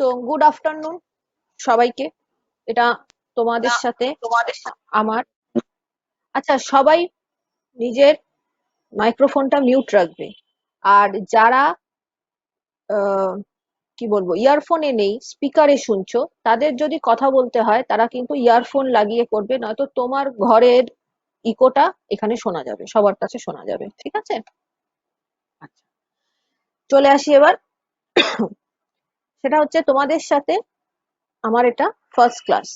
তো good afternoon সবাইকে। এটা তোমাদের সাথে আমার আচ্ছা, সবাই নিজের মাইক্রোফোনটা মিউট রাখবে। আর যারা কি বলবো ইয়ারফোনে নেই, স্পিকারে শুনছো, তাদের যদি কথা বলতে হয় তারা কিন্তু ইয়ারফোন লাগিয়ে করবে, নয়তো তোমার ঘরের ইকোটা এখানে শোনা যাবে, সবার কাছে শোনা যাবে। ঠিক আছে? আচ্ছা, চলে আসি এবার। সেটা হচ্ছে তোমাদের সাথে আমার এটা ফার্স্ট ক্লাস।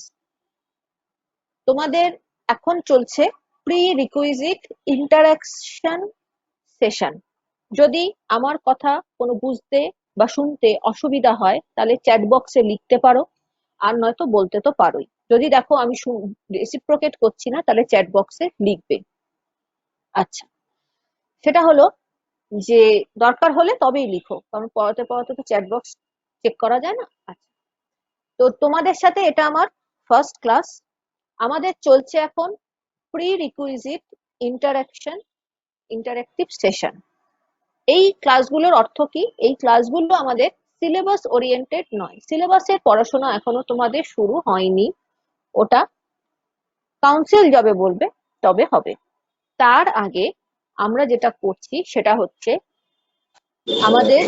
তোমাদের এখন চলছে প্রি রিকুইজিট ইন্টারাকশন সেশন। যদি আমার কথা কোনো বুঝতে বা শুনতে অসুবিধা হয় তাহলে চ্যাট বক্সে লিখতে পারো, আর নয়তো বলতে তো পারোই। যদি দেখো আমি রেসিপ্রোকেট করছি না তাহলে চ্যাট বক্সে লিখবে। আচ্ছা, সেটা হলো যে দরকার হলে তবেই লিখো, কারণ পড়াতে পড়াতে তো চ্যাট বক্স চেক করা যায় না। আচ্ছা, তো তোমাদের সাথে এটা আমার ফার্স্ট ক্লাস। আমাদের চলছে এখন pre requisite interaction interactive session. এই ক্লাসগুলোর অর্থ কি? এই ক্লাসগুলো আমাদের সিলেবাস ওরিয়েন্টেড নয়, সিলেবাসের পড়াশোনা এখনো তোমাদের শুরু হয়নি, ওটা কাউন্সিল যবে বলবে তবে হবে। তার আগে আমরা যেটা করছি সেটা হচ্ছে আমাদের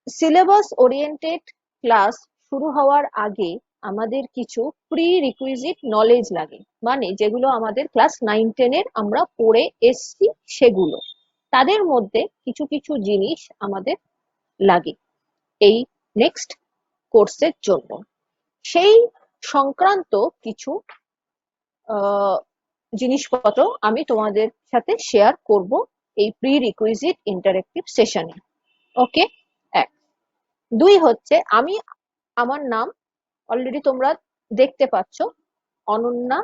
সিলেবাস ওরিয়েন্টেড ক্লাস শুরু হওয়ার আগে আমাদের কিছু প্রি রিকুইজিট নলেজ লাগে, মানে যেগুলো আমাদের ক্লাস 9-10 আমরা পড়ে এসছি সেগুলো। তাদের মধ্যে কিছু কিছু জিনিস আমাদের লাগে এই নেক্সট কোর্সের জন্য। সেই সংক্রান্ত কিছু জিনিসপত্র আমি তোমাদের সাথে শেয়ার করব এই প্রি রিকুইজিট ইন্টারেক্টিভ সেশনে। ওকে? এক। দুই হচ্ছে আমার নাম অলরেডি তোমরা দেখতে পাচ্ছ, অনন্যা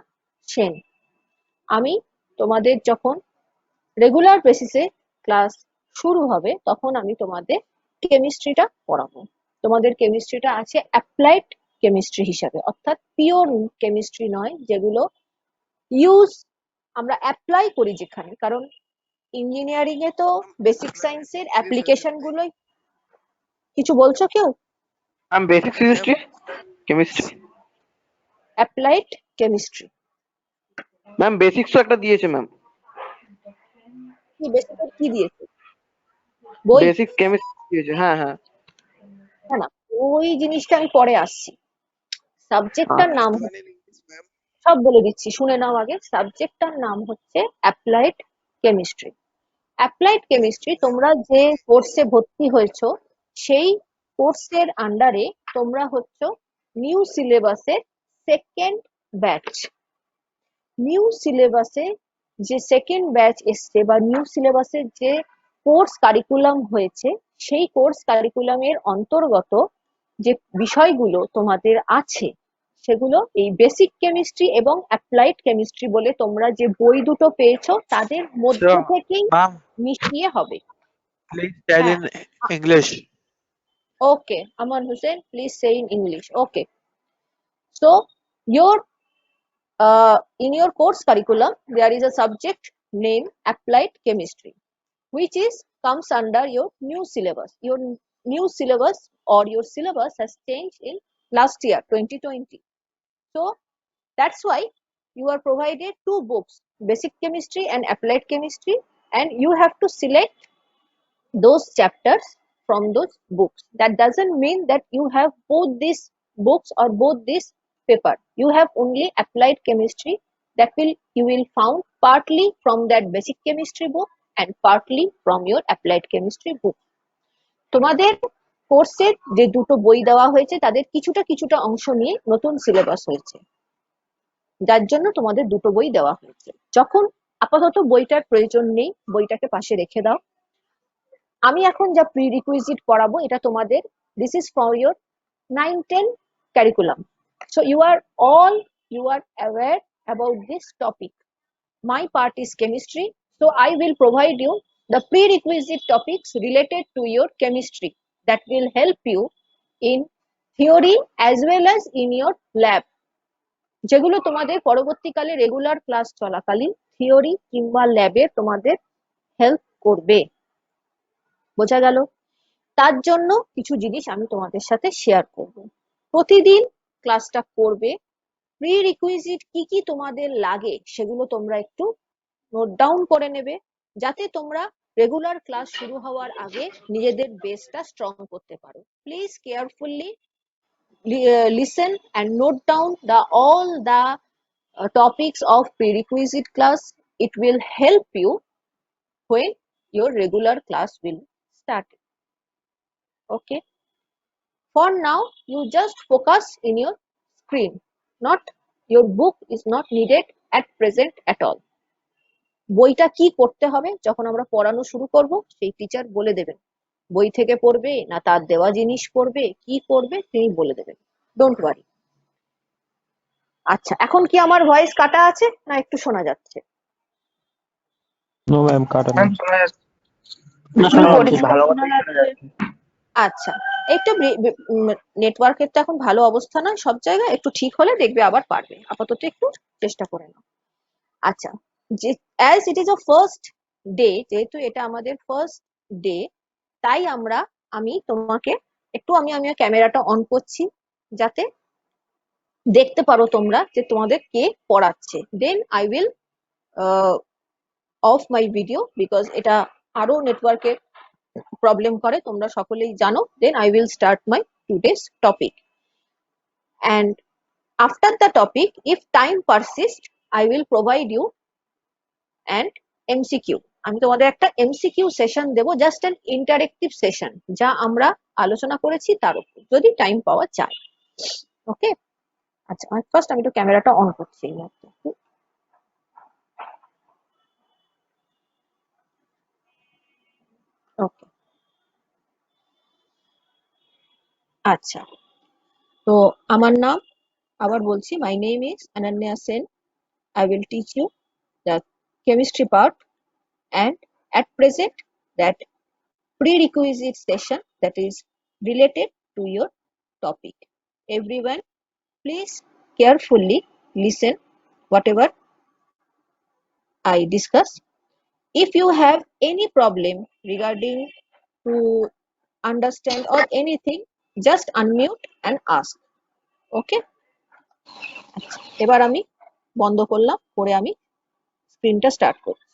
সেন। আমি তোমাদের যখন রেগুলার বেসিসে ক্লাস শুরু হবে তখন আমি তোমাদের কেমিস্ট্রিটা পড়াবো। তোমাদের কেমিস্ট্রিটা আছে অ্যাপ্লাইড কেমিস্ট্রি হিসাবে, অর্থাৎ পিওর কেমিস্ট্রি নয়, যেগুলো ইউজ আমরা অ্যাপ্লাই করি যেখানে। কারণ ইঞ্জিনিয়ারিং এ তো বেসিক সায়েন্সের অ্যাপ্লিকেশন গুলোই। কিছু বলছো কেউ? Ma'am basic physics chemistry. Applied chemistry. Ma'am basics তো একটা দিয়েছে ম্যাম। কি বেসিক কি দিয়েছে? বই? বেসিক কেমিস্ট্রি দিয়েছে, হ্যাঁ হ্যাঁ। না না, ওই জিনিসটা আমি পরে আসছি। সাবজেক্টটার নাম সব বলে দিচ্ছি, শুনে নাও আগে। সাবজেক্টটার নাম হচ্ছে অ্যাপ্লাইড কেমিস্ট্রি। অ্যাপ্লাইড কেমিস্ট্রি তোমরা যে কোর্সে ভর্তি হয়েছো সেই কোর্সের আন্ডারে তোমরা হচ্ছ নিউ সিলেবাসের সেকেন্ড ব্যাচ। নিউ সিলেবাসে যে সেকেন্ড ব্যাচ এসছে বা নিউ সিলেবাসের যে কোর্স কারিকুলাম হয়েছে, সেই কোর্স কারিকুলামের অন্তর্গত যে বিষয়গুলো তোমাদের আছে সেগুলো এই বেসিক কেমিস্ট্রি এবং অ্যাপ্লাইড কেমিস্ট্রি বলে তোমরা যে বই দুটো পেয়েছো তাদের মধ্যে থেকেই Ma'am, মিশিয়ে হবে। please tell in English. Okay, Aman Hussain, please say in English. Okay, so your in your course curriculum there is a subject named applied chemistry, which is comes under your new syllabus. Your new syllabus or your syllabus has changed in last year 2020. So that's why you are provided two books, basic chemistry and applied chemistry, and you have to select those chapters from those books. That doesn't mean that you have both these books or both this paper. You have only applied chemistry, that will you will found partly from that basic chemistry book and partly from your applied chemistry book. তোমাদের কোর্সের যে দুটো বই দেওয়া হয়েছে তাদের কিছুটা কিছুটা অংশ নিয়ে নতুন সিলেবাস হয়েছে, যার জন্য তোমাদের দুটো বই দেওয়া হয়েছে। যখন আপাতত বইটার প্রয়োজন নেই, বইটাকে পাশে রেখে দাও। আমি এখন যা প্রি রিকুইজিট পড়াবো এটা তোমাদের this is for your 9-10 curriculum. So you are aware about this topic. My part is chemistry, so I will provide you the prerequisite topics related to your chemistry that will help you in theory as well as in your lab, যেগুলো তোমাদের পরবর্তীকালে regular class চলাকালীন theory কিংবা ল্যাবে তোমাদের help করবে। বোঝা গেল? তার জন্য কিছু জিনিস আমি তোমাদের সাথে শেয়ার করব। প্রতিদিন ক্লাসটা করবে, প্রি রিকুইজিট কি কি তোমাদের লাগে সেগুলো তোমরা একটু নোট ডাউন করে নেবে, যাতে তোমরা রেগুলার ক্লাস শুরু হওয়ার আগে নিজেদের বেসটা স্ট্রং করতে পারো। Please carefully listen and note down all the topics of prerequisite class. It will help you when your regular class will start. Okay, for now you just focus in your screen, not your book is not needed at present at all. বইটা কি করতে হবে যখন আমরা পড়ানো শুরু করব সেই টিচার বলে দেবেন। বই থেকে পড়বে না তার দেওয়া জিনিস পড়বে, কি করবে তিনি বলে দেবেন, ডোন্ট ওয়ারি। আচ্ছা, এখন কি আমার ভয়েস কাটা আছে না একটু শোনা যাচ্ছে? নো ম্যাম, কাটা ম্যাম নেই। শোনা যাচ্ছে, শোনা যাচ্ছে, ভালো কথা শোনা যাচ্ছে। আচ্ছা, একটু নেটওয়ার্কের তো এখন ভালো অবস্থা নয় সব জায়গায়, একটু ঠিক হলে দেখবে আবার পারবে, আপাতত একটু চেষ্টা করে নাও। আচ্ছা, যে as it is a first day, যেহেতু এটা আমাদের ফার্স্ট ডে, তাই আমি তোমাকে একটু আমি ক্যামেরাটা অন করছি যাতে দেখতে পারো তোমরা যে তোমাদের কে পড়াচ্ছে। Then I will off my video, because এটা আরো নেটওয়ার্কের প্রবলেম করে তোমরা সকলেই জানো। Then I will start my today's topic, and after the topic, if time persists, I will provide you an MCQ. আমি তোমাদের একটা এমসিকিউ সেশন দেবো, জাস্ট অ্যান ইন্টারেক্টিভ সেশন, যা আমরা আলোচনা করেছি তার উপর, যদি টাইম পাওয়া যায়। ওকে, আচ্ছা ফার্স্ট আমি একটু ক্যামেরাটা অন করছি এই মুহূর্তে। ওকে, আচ্ছা, তো আমার নাম আবার বলছি, my name is Ananya Sen. I will teach you the chemistry part, and at present that prerequisite session that is related to your topic. Everyone, please carefully listen whatever I discuss. If you have any problem regarding to understand or anything, just unmute and ask. Okay? আচ্ছা, এবার আমি বন্ধ করলাম, করে আমি স্ক্রিনটা start করছি।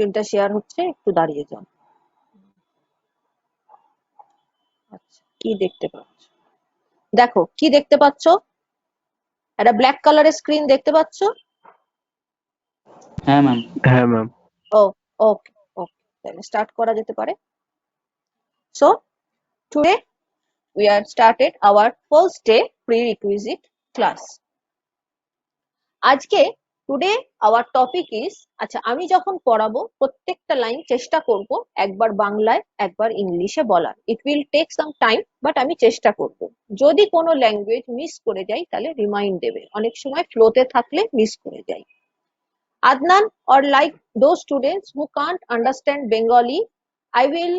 স্ক্রিনটা শেয়ার হচ্ছে, একটু দাঁড়িয়ে যাও। আচ্ছা, কি দেখতে পাচ্ছ? দেখো, কি দেখতে পাচ্ছ? একটা ব্ল্যাক কালারের স্ক্রিন দেখতে পাচ্ছ? হ্যাঁ ম্যাম। হ্যাঁ ম্যাম। ও, ওকে ওকে, তাহলে স্টার্ট করা যেতে পারে। So today we are started our first day prerequisite class. আজকে টুডে আওয়ার টপিক ইজ, আচ্ছা আমি যখন পড়াবো প্রত্যেকটা লাইন চেষ্টা করব একবার বাংলায় একবার ইংলিশে বলার। It will take some time, but আমি চেষ্টা করব। যদি কোনো ল্যাঙ্গুয়েজ মিস করে যাই তাহলে রিমাইন্ড দেবে, অনেক সময় ফ্লোতে থাকলে মিস করে যাই। Adnan, or like those students who can't understand Bengali, I will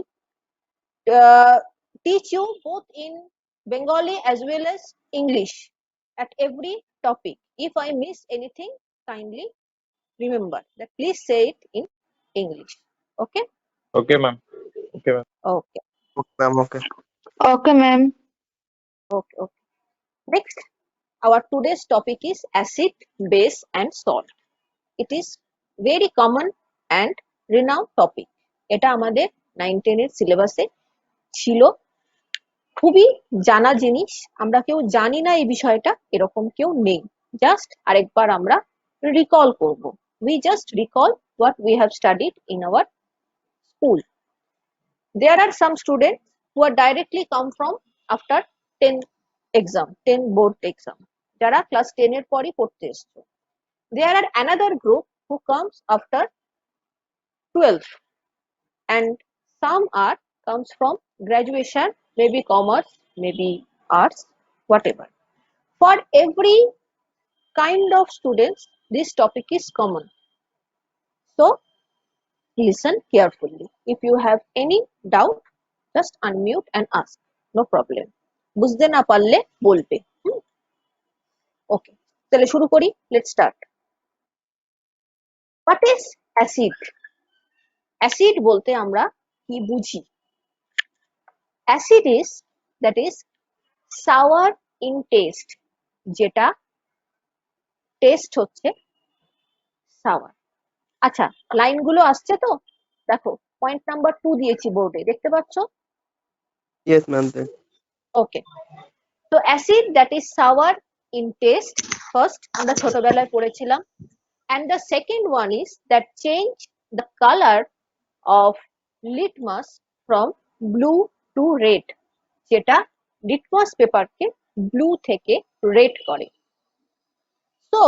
teach you both in Bengali as well as English at every topic. If I miss anything, kindly remember that please say it in English. Okay? Okay ma'am. Okay ma'am. Okay. Okay ma'am, okay. Okay, ma'am. Okay. Okay. Next, our today's topic is acid, base, and salt. It is very common and renowned topic. এটা আমাদের 9-10 এর সিলেবাসে ছিল, খুবই জানা জিনিস। আমরা কেউ জানি না এই বিষয়টা, এরকম কেউ নেই। জাস্ট আরেকবার আমরা রিকল করব। We just recall what we have studied in our school. There are some students who are directly come from after 10 exam, 10 board exam, যারা ক্লাস 10 এর পরই পড়তে এসছে। There are another group who comes after 12, and some art comes from graduation, maybe commerce, maybe arts, whatever. For every kind of students, this topic is common. So listen carefully. If you have any doubt, just unmute and ask. No problem. বুঝতে না পারলে বলবে। ওকে, তাহলে শুরু করি। Let's start. What is acid? Acid বলতে আমরা কি বুঝি? Acid is, that is sour in taste, যেটা টেস্ট হচ্ছে সাওয়ার। আচ্ছা, লাইনগুলো আসছে তো? দেখো, পয়েন্ট নাম্বার 2 দিয়েছি বোর্ডে, দেখতে পাচ্ছ? Yes, ma'am. ওকে, তো acid that is sour in taste, first আমরা ছোটবেলায় পড়েছিলাম। and the second one is that change the color of litmus from blue to red, যেটা লিটমাস পেপারকে ব্লু থেকে রেড করে। so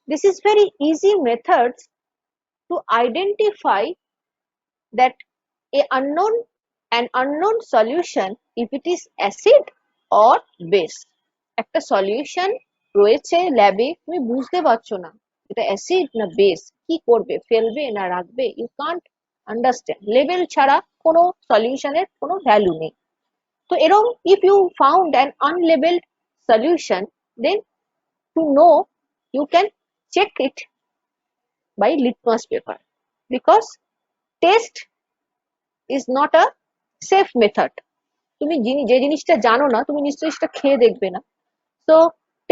this is very easy methods to identify that an unknown solution if it is acid or base. একটা solution রয়েছে ল্যাবে, তুমি বুঝতে পারছো না এটা অ্যাসিড না বেস, কি করবে, ফেলবে না রাখবে, ইউ কান্ট আন্ডারস্ট্যান্ড। লেভেল ছাড়া কোনো সলিউশনের কোনো ভ্যালু নেই। তো এরকম if you found an unlabeled solution, then to know you can check it by litmus paper, because test is not a safe method. তুমি যে জিনিসটা জানো না, তুমি নিশ্চয়ই সেটা খেয়ে দেখবে না। So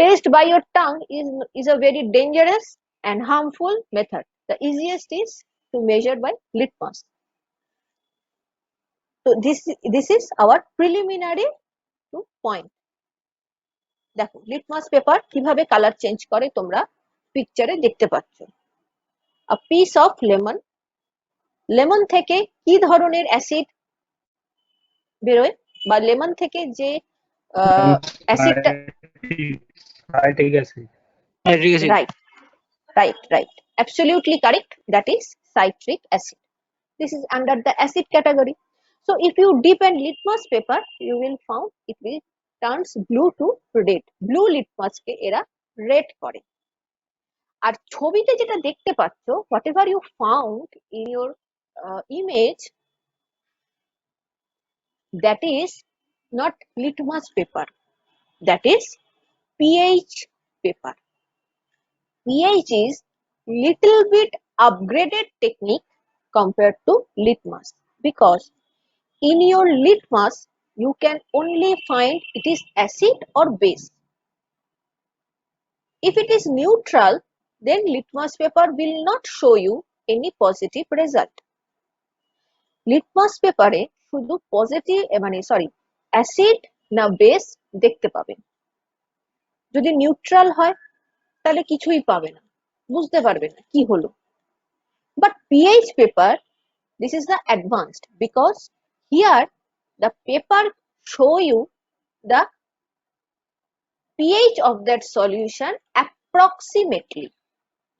taste by your tongue is a very dangerous and harmful method. The easiest is to measure by litmus. So this is our preliminary to point. দেখো লিটমাস পেপার কিভাবে কালার চেঞ্জ করে তোমরা পিকচারে দেখতে পাচ্ছ। A piece of lemon, lemon থেকে কি ধরনের acid বেরোয়, বা লেমন থেকে যে অ্যাসিডটা, Citric acid. right, absolutely correct, that is citric acid. This is under the acid category. So if you dip in litmus paper, you will found it will turns blue to red. Blue litmus কে এরা red করে। আর ছবিতে যেটা দেখতে পাচ্ছ, whatever you found in your image, that is not litmus paper, that is pH paper. pH is little bit upgraded technique compared to litmus, because in your litmus you can only find it is acid or base. If it is neutral, then litmus paper will not show you any positive result. litmus পেপারে শুধু positive acid না base দেখতে পাবেন। যদি neutral হয় তাহলে কিছুই পাবে না, বুঝতে পারবে না কি হলো। But pH paper, this is the advanced, because here the paper show you the pH of that solution approximately.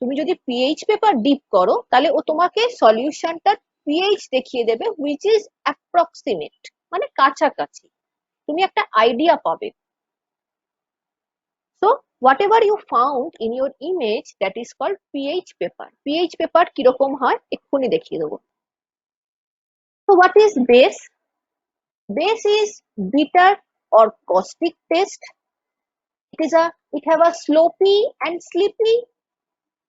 তুমি যদি pH paper ডিপ করো তাহলে ও তোমাকে সলিউশনটার pH দেখিয়ে দেবে which is approximate, মানে কাছাকাছি, তুমি একটা আইডিয়া পাবে। So whatever you found in your image, that is called pH paper. pH paper কিরকম হয় এক্ষুনি দেখিয়ে দেবো। So what is base? Base is bitter or caustic taste. It have a sloppy and sleepy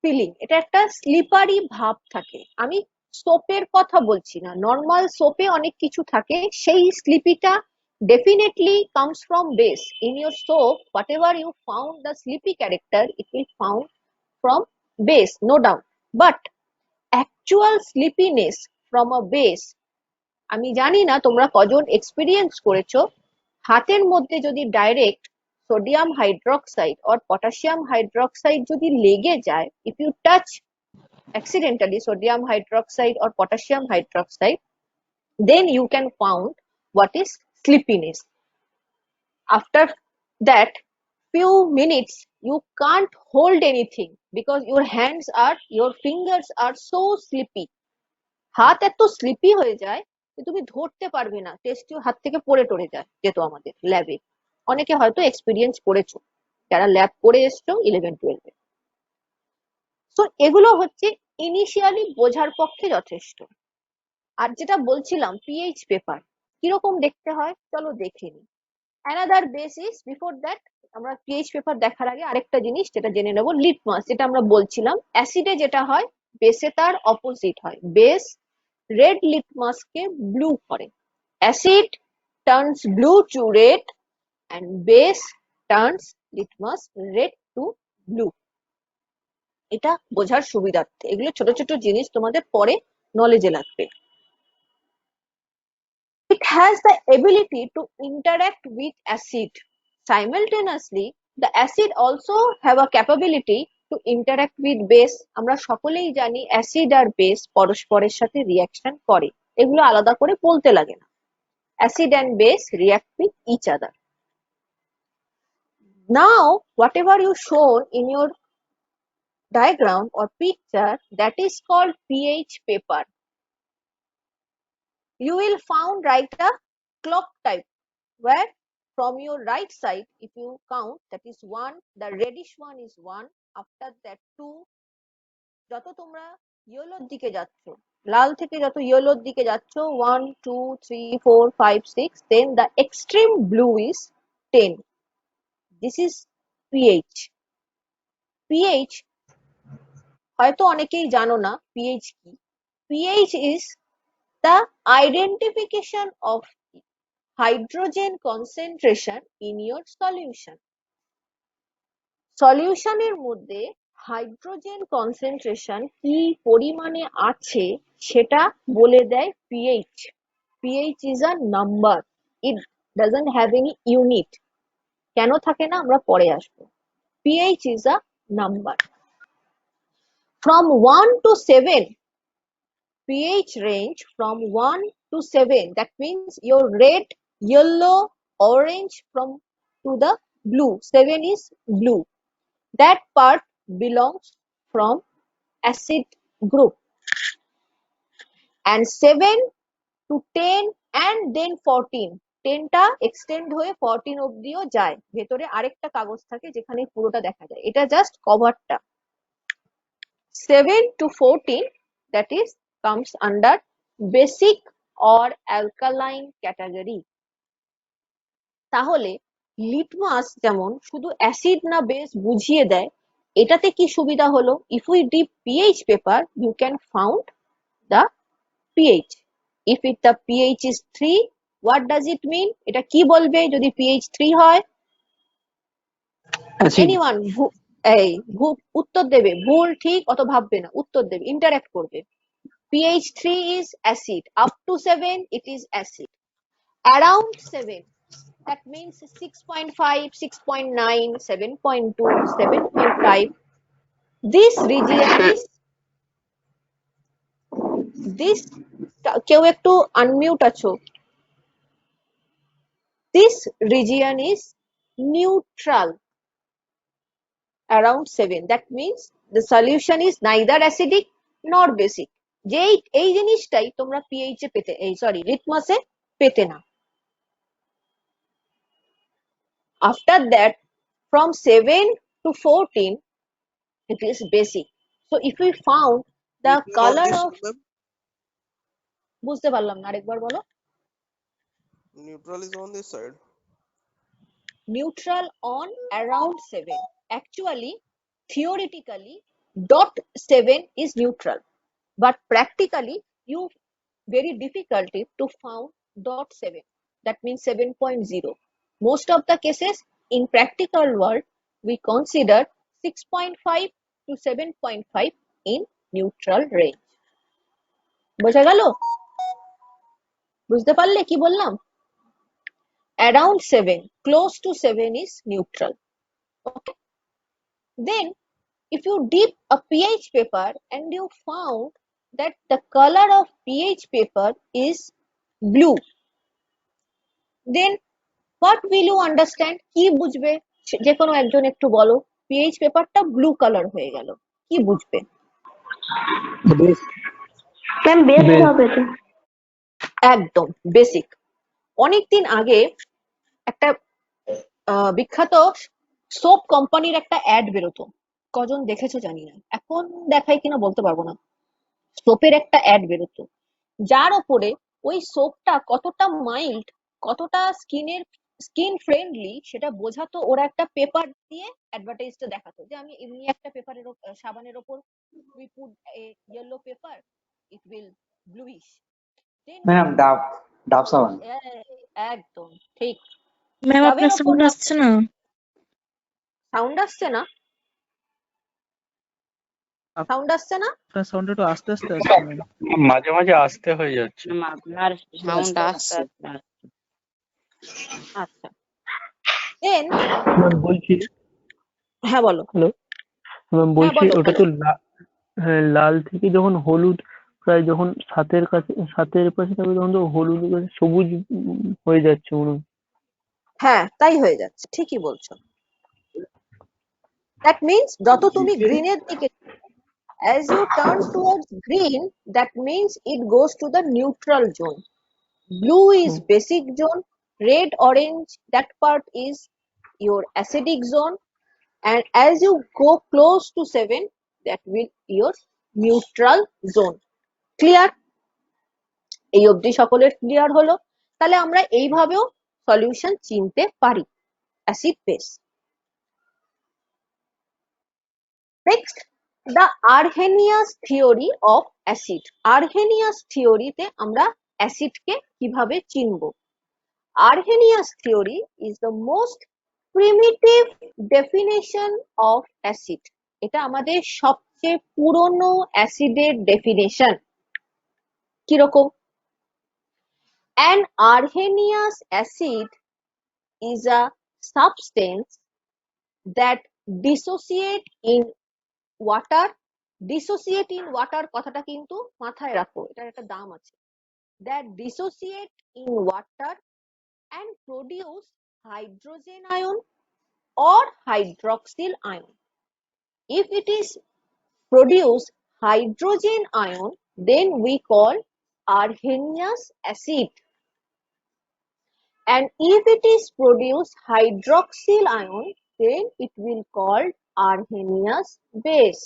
feeling. এটা একটা slippery ভাব থাকে। আমি সোপের কথা বলছি না, নর্মাল সোপে অনেক কিছু থাকে, সেই স্লিপিটা definitely comes from base. In your soap, whatever you found the sleepy character, it will found from base, no doubt. But actual sleepiness from a base, আমি জানি না তোমরা কজন এক্সপিরিয়েন্স করেছো, হাতের মধ্যে যদি direct sodium hydroxide or potassium hydroxide যদি লেগে যায়, if you touch accidentally sodium hydroxide or potassium hydroxide, then you can found what is sleepiness. After that few minutes you can't hold anything because your fingers are so sleepy. হাত এত sleepy হয়ে যায় যে তুমি ধরতে পারবে না, test tube হাত থেকে পড়ে টরে যায় যেত আমাদের ল্যাবে। অনেকে হয়তো এক্সপিরিয়েন্স করেছো যারা ল্যাব করে এসছো 11-12-এ। তো এগুলো হচ্ছে ইনিশিয়ালি বোঝার পক্ষে যথেষ্ট। আর যেটা বলছিলাম পিএইচ পেপার কিরকম দেখতে হয় চলো দেখে নিই। অ্যানাদার বেসিস বিফোর দ্যাট, আমরা পিএইচ পেপার দেখার আগে আরেকটা জিনিস যেটা জেনে নেবো, লিটমাস, যেটা আমরা বলছিলাম অ্যাসিডে যেটা হয় বেসে তার অপোজিট হয়। বেস রেড লিটমাসকে ব্লু করে, acid turns blue to red and base turns litmus red to blue. এটা বোঝার সুবিধার্থে, এগুলো ছোট ছোট জিনিস তোমাদের পরে নলেজে লাগবে। It has the ability to interact with acid. Simultaneously, the acid also have a capability to interact with base. আমরা সকলেই জানি অ্যাসিড আর বেস পরস্পরের সাথে রিঅ্যাকশন করে, এগুলো আলাদা করে বলতে লাগে না। Acid and base react with each other. Now, whatever you shown in your diagram or picture, that is called pH paper. You will found write a clock type where from your right side, if you count, that is 1, the reddish one is 1, after that 2, যত তোমরা ইয়েলোর দিকে যাচ্ছ, লাল থেকে যত ইয়েলোর দিকে যাচ্ছ 1 2 3 4 5 6, then the extreme blue is 10. This is pH. pH হয়তো অনেকেই জানো না pH কি। pH is the identification of hydrogen concentration in your solution. সলিউশনের মধ্যে হাইড্রোজেন কনসেন্ট্রেশন কি পরিমাণে আছে সেটা বলে দেয় pH. pH is a number, it doesn't have any unit. কেন থাকে না আমরা পরে আসবো। pH is a number. From 1 to 7, pH range from 1 to 7, that means your red, yellow, orange from to the blue, 7 is blue, that part belongs from acid group. And 7 to 10 and then 14, 10 টা extend হয়ে 14 অবধিও যায়, ভেতরে আরেকটা কাগজ থাকে যেখানে পুরোটা দেখা যায়, এটা জাস্ট কভারটা। 7 to 14, that is comes under basic or alkaline category. তাহলে লিটমাস যেমন শুধু অ্যাসিড না বেস বুঝিয়ে দেয়, এটাতে কি সুবিধা হলো, if we dip pH paper you can found the pH. if it the pH is 3, what does it mean, এটা কি বলবে যদি pH 3 হয়? anyone এই উত্তর দেবে, ভুল ঠিক অত ভাববে না, উত্তর দেবে, ইন্টারঅ্যাক্ট করবে। pH 3 is acid, up to 7 it is acid, around 7 that means 6.5, 6.9, 7.2, 7.5, this region is this, কেউ একটু আনমিউট আছো, this region is neutral around 7, that means the solution is neither acidic nor basic. যেই এই জিনিসটাই তোমরা pH এ পেতে, এই sorry লিটমাসে পেতে না। After that, from 7 to 14, it is basic. So if we found the color of, বুঝতে পারলাম না, আরেকবার বলো। Neutral is on this side. Neutral on around 7. Actually, theoretically, dot 7 is neutral, but practically, you very difficulty to found dot 7. That means 7.0. Most of the cases in practical world, we consider 6.5 to 7.5 in neutral range. বোঝা গেল? বুঝতে পারলে কি বললাম? Around 7, close to 7 is neutral. Okay. Then, if you dip a pH paper and you found that the color of pH paper is blue, then what will you understand? কি বুঝবে? যে কোনো একজন একটু বলো, pH পেপারটা ব্লু কালার হয়ে গেল, কি বুঝবে? Base. Ma'am base Base. হবে তো। একদম বেসিক। অনেকদিন আগে একটা বিখ্যাত সোপ কোম্পানির একটা অ্যাড বেরোতো, কজন দেখেছো জানি না, এখন দেখাই কিনা বলতে পারবো না। সোপের একটা অ্যাড বেরোতো, যার ওপরে ওই সোপটা কতটা মাইল্ড, কতটা স্কিন ফ্রেন্ডলি সেটা বোঝাতো। ওরা একটা পেপার দিয়ে অ্যাডভার্টাইজটা দেখাতো, যে আমি এমনি একটা পেপারের সাবানের ওপর we put a yellow paper, it will bluish, then ma'am ডাব ডাব সাবান। একদম ঠিক। ম্যাম ডাবের আপনার ওপর সাউন্ড আসছে না? সাউন্ড আসছে না? সাউন্ড আসছে না? আপনার সাউন্ড একটু আস্তে আস্তে আসছে ম্যাম। মাঝে মাঝে আসতে হয়ে যাচ্ছে। ম্যাম আপনার সাউন্ড আসছে আপনার। আচ্ছা, দেন ম্যাম বলছি, হ্যাঁ বলো। হ্যালো ম্যাম হ্যাঁ বলছি, বলো ওটা বলো। তো হ্যাঁ, লাল থেকে যখন হলুদ, প্রায় যখন সাতের পাশে থাকবে তখন তো হলুদ এবার সবুজ হয়ে যাচ্ছে মনে হয়। হ্যাঁ তাই হয়ে যাচ্ছে, ঠিকই বলছো। দ্যাট মিন্স যত তুমি গ্রিনের দিকে, as you turn towards green, that means it goes to the neutral zone. Blue is basic zone, red orange that part is your acidic zone, and as you go close to 7, that will your neutral zone. Clear? এই অবধি সকলের clear হলো? তাহলে আমরা এইভাবেও solution চিনতে পারি acid base. Next, the Arrhenius theory of acid. Arrhenius থিওরিতে আমরা অ্যাসিডকে কিভাবে চিনব? Arrhenius theory is the most primitive definition of acid. এটা আমাদের সবচেয়ে পুরনো অ্যাসিডের ডেফিনেশন। কিরকম? An Arrhenius acid is a substance that dissociate in water. Dissociate in water কথাটা কিন্তু মাথায় রাখো, এটার একটা দাম আছে। That dissociate in water and produce hydrogen ion or hydroxyl ion. If it is produce hydrogen ion, then we call Arrhenius acid. And if it is produce hydroxyl ion, then it will called Arrhenius base.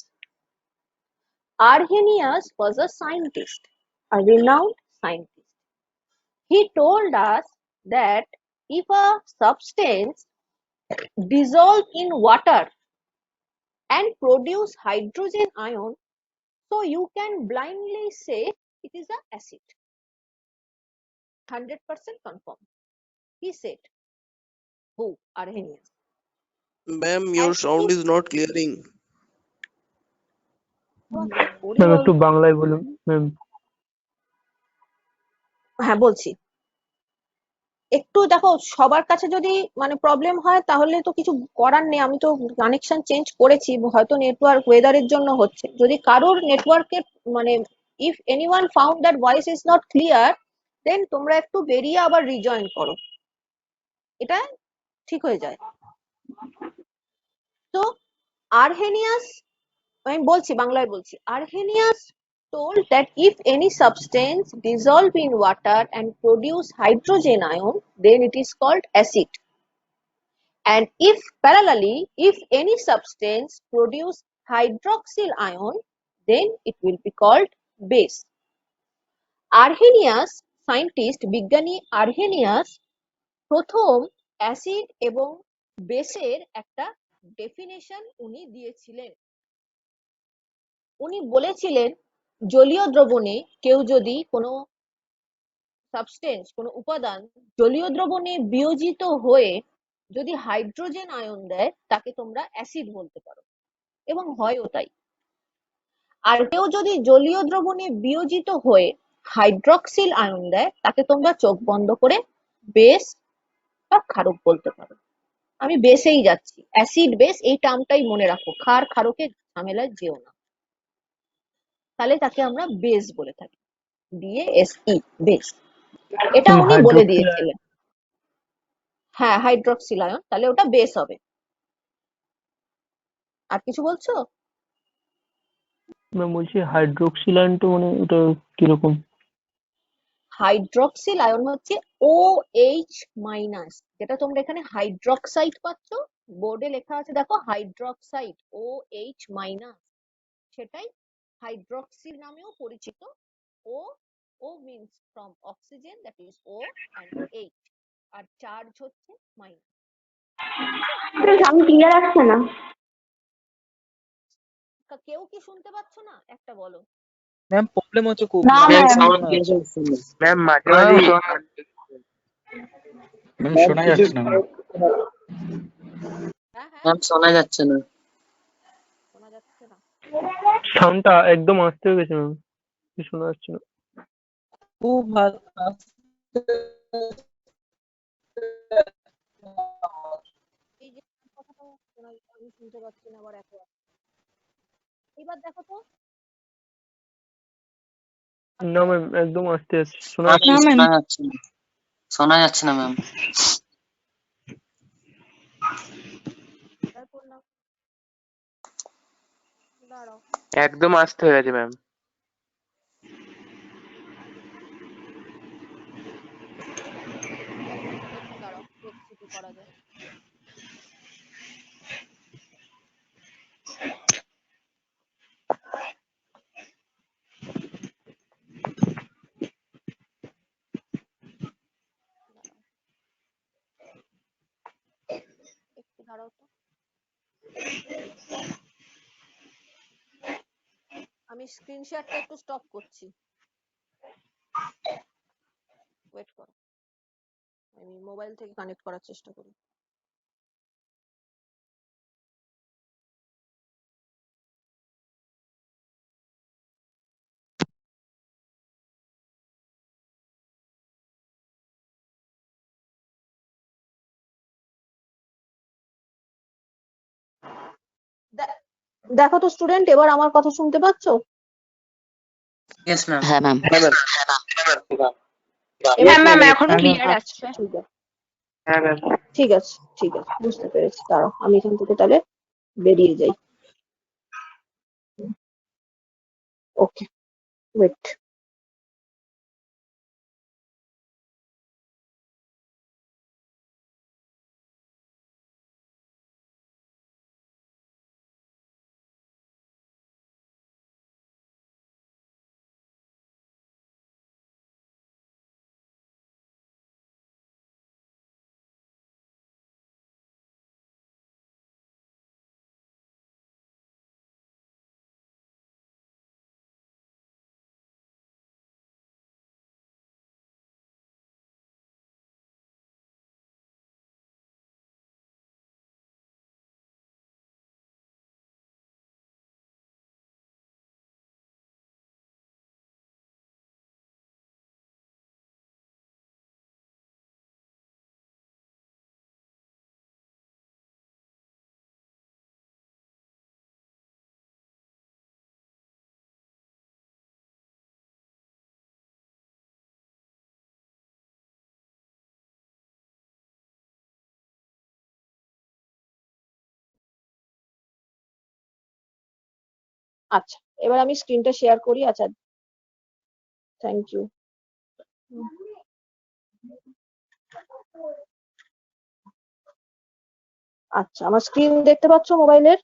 Arrhenius was a scientist, a renowned scientist. He told us that if a substance dissolve in water and produce hydrogen ion, so you can blindly say it is an acid. 100% confirm. He said. Who? Arrhenius. Ma'am, your And sound if is not clearing. Ma'am একটু বাংলায় বলুন ma'am. হ্যাঁ বলছি, একটু দেখো সবার কাছে যদি মানে প্রবলেম হয় তাহলে তো কিছু করার নেই, আমি তো কানেকশন চেঞ্জ করেছি, হয়তো নেটওয়ার্ক ওয়েদারের জন্য হচ্ছে। যদি কারোর নেটওয়ার্কের মানে if anyone found that voice is not clear, then তোমরা একটু বেরিয়ে আবার রিজয়েন করো, এটা ঠিক হয়ে যায়। তো আরহেনিয়াস, আমি বলছি বাংলায় বলছি, Arrhenius told that if any substance dissolve in water and produce hydrogen ion, then it is called acid. And if parallelly, if any substance produce hydroxyl ion, then it will be called base. Arrhenius, scientist বিজ্ঞানী Arrhenius প্রথম acid এবং বেসের একটা definition উনি দিয়েছিলেন। উনি বলেছিলেন জলীয় দ্রবণে কেউ যদি কোনো সাবস্টেন্স, কোনো উপাদান জলীয় দ্রবণে বিয়োজিত হয়ে যদি হাইড্রোজেন আয়ন দেয়, তাকে তোমরা অ্যাসিড বলতে পারো, এবং হয়ও তাই। আর কেউ যদি জলীয় দ্রবণে বিয়োজিত হয়ে হাইড্রক্সিল আয়ন দেয়, তাকে তোমরা চোখ বন্ধ করে বেস বা ক্ষারক বলতে পারো। আমি বেসেই যাচ্ছি, অ্যাসিড বেস এই টার্মটাই মনে রাখো, ক্ষার ক্ষারকে ঝামেলায় যেও না, তাহলে তাকে আমরা বেস বলে থাকি, BASE বেস। এটা উনি বলে দিয়েছিলেন। হ্যাঁ হাইড্রক্সিল আয়ন, তাহলে ওটা বেস হবে। আর কিছু বলছো? ম্যাম বলছি হাইড্রোক্সিল আয়নটা মানে ওটা কিরকম? হাইড্রক্সিল আয়ন হচ্ছে OH মাইনাস, যেটা তোমরা এখানে হাইড্রক্সাইড পাচ্ছ, বোর্ডে লেখা আছে দেখো হাইড্রক্সাইড OH মাইনাস, সেটাই হাইড্রক্সিল নামেও পরিচিত। O means from oxygen, that is O, and H, আর চার্জ হচ্ছে মাইনাস। সাউন্ড ক্লিয়ার আসছে না। কেউ কি শুনতে পাচ্ছ না? একটা বলো। ম্যাম প্রবলেম হচ্ছে খুব। না ম্যাম, ম্যাম sound clear হচ্ছে না। ম্যাম মাঝে মাঝে ম্যাম শোনা যাচ্ছে না ম্যাম। হ্যাঁ হ্যাঁ, ম্যাম শোনা যাচ্ছে না। শোনা যাচ্ছে না। সাউন্ডটা একদম আস্তে হয়ে গেছে ম্যাম, শোনা যাচ্ছে না। খুব ভালো। এই যে কথাটা আমি শুনতে পাচ্ছি না, আবার এবার দেখো তো। না ম্যাম একদম আস্তে আছে, শোনা ম্যাম যাচ্ছে না। শোনা যাচ্ছে না, শোনা যাচ্ছে না ম্যাম। দাঁড়াও, একদম আস্তে হয়ে গেছে ম্যাম। দাঁড়াও, দেখছি কি করা যায়। একটু দাঁড়াও তো, আমি স্ক্রিন শেয়ারটা একটু স্টপ করছি, ওয়েট করো, আমি মোবাইল থেকে কানেক্ট করার চেষ্টা করি। দেখো তো স্টুডেন্ট, এবার আমার কথা শুনতে পাচ্ছো? Yes ma'am. হ্যাঁ ম্যাম। হ্যাঁ ম্যাম এখন ক্লিয়ার আসছে। হ্যাঁ ম্যাম। ঠিক আছে, ঠিক আছে, বুঝতে পেরেছি। দাঁড়াও, আমি এখান থেকে তাহলে বেরিয়ে যাই। ওকে, ওয়েট। আচ্ছা, এবার আমি স্ক্রিনটা শেয়ার করি। আচ্ছা, থ্যাংক ইউ। আচ্ছা, আমার স্ক্রিন দেখতে পাচ্ছ মোবাইলের?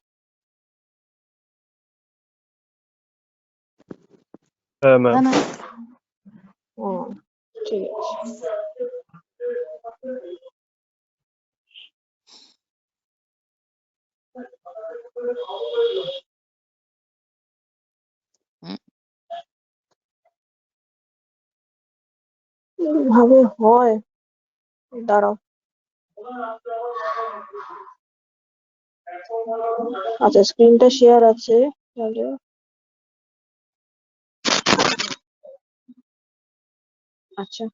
হ্যাঁ ম্যাম। ও, ঠিক আছে। ভাবে হয়, দাঁড়াও। আচ্ছা, স্ক্রিনটা শেয়ার আছে তাহলে। আচ্ছা,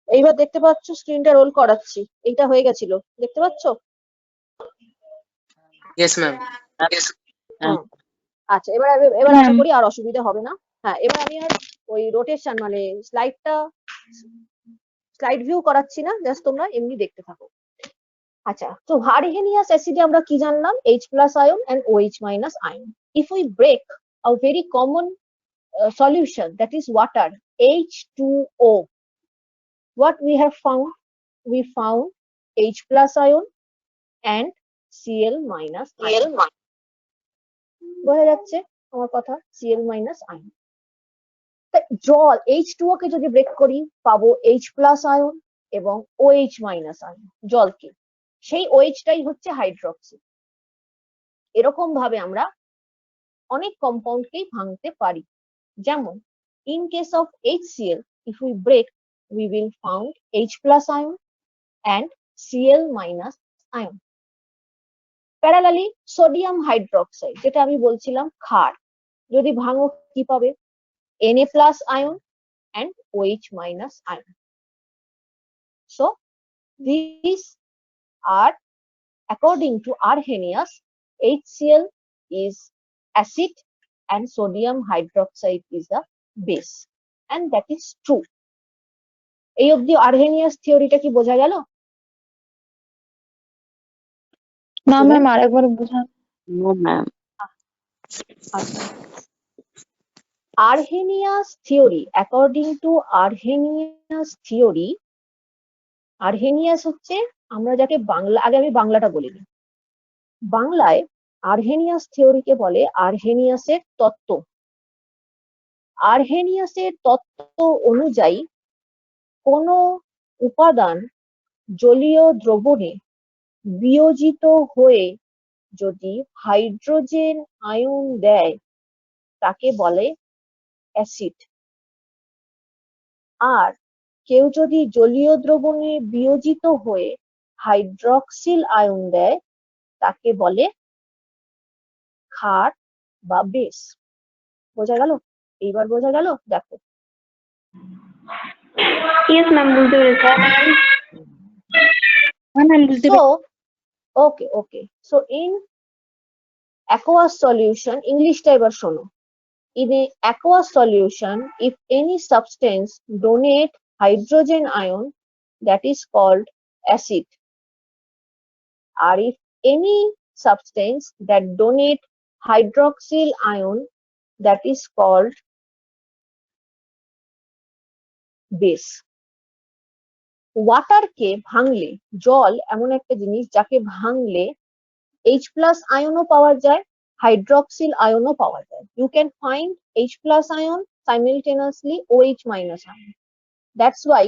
এইবার দেখতে পাচ্ছ স্ক্রিনটা রোল করাচ্ছি, এইটা হয়ে গেছিল, দেখতে পাচ্ছ? Yes ma'am. আচ্ছা, এবার এবার আশা করি আর অসুবিধা হবে না। হ্যাঁ, এবার আমি আর ওই রোটেশন মানে স্লাইড ভিউ করাচ্ছি না, জাস্ট তোমরা এমনি দেখতে থাকো। আচ্ছা, তো Arrhenius অ্যাসিডে আমরা কি জানলাম? H+ ion and OH- ion. If we break a very common solution, that is water, H2O, what we have found? We found H plus ion and Cl minus ion. বোঝা যাচ্ছে আমার কথা? Cl minus ion. জল H2O কে যদি break করি পাবো H plus ion এবং OH minus ion জলকে, সেই OH টাই হচ্ছে হাইড্রক্সি। এরকম ভাবে আমরা অনেক কম্পাউন্ডকেই ভাঙতে পারি। যেমন in case of HCl, if we break, we will found H plus ion and Cl minus ion. Parallelly, sodium hydroxide, যেটা আমি বলছিলাম ক্ষার, যদি ভাঙো কি পাবে? Na plus ion and OH minus ion. So these are, according to Arrhenius, HCl is acid and sodium hydroxide is the base, and that is true. এই অবধি আরহেনিয়াস থিওরিটা কি বোঝা গেল? না ম্যাম আরেকবার বোঝান। No ma'am. Arrhenius theory, according to Arrhenius theory, Arrhenius হচ্ছে, আমরা যাকে বাংলা, আগে আমি বাংলাটা বলে নিই। বাংলায় আরহেনিয়াস থিওরিকে বলে আরহেনিয়াসের তত্ত্ব। আরহেনিয়াসের তত্ত্ব অনুযায়ী কোন উপাদান জলীয় দ্রবণে বিয়োজিত হয়ে যদি হাইড্রোজেন আয়ন দেয় তাকে বলে অ্যাসিড, আর কেউ যদি জলীয় দ্রবণে বিয়োজিত হয়ে হাইড্রক্সিল আয়ন দেয় তাকে বলে ক্ষার বা বেস। বোঝা গেল? এইবার বোঝা গেল? দেখো, ইয়েস ম্যাম বুঝতে পেরেছি। ম্যাম বুঝতে so okay, so in aqueous solution, ইংলিশটা এবার শোনো। In a aqueous solution, if any substance donate hydrogen ion, that is called acid, or if any substance that donate hydroxyl ion, that is called base. ওয়াটারকে ভাঙলে, জল এমন একটা জিনিস যাকে ভাঙলে H plus আয়নও পাওয়া যায়, হাইড্রক্সিল আয়নও পাওয়া যায়। You can find H plus ion simultaneously OH minus ion. That's why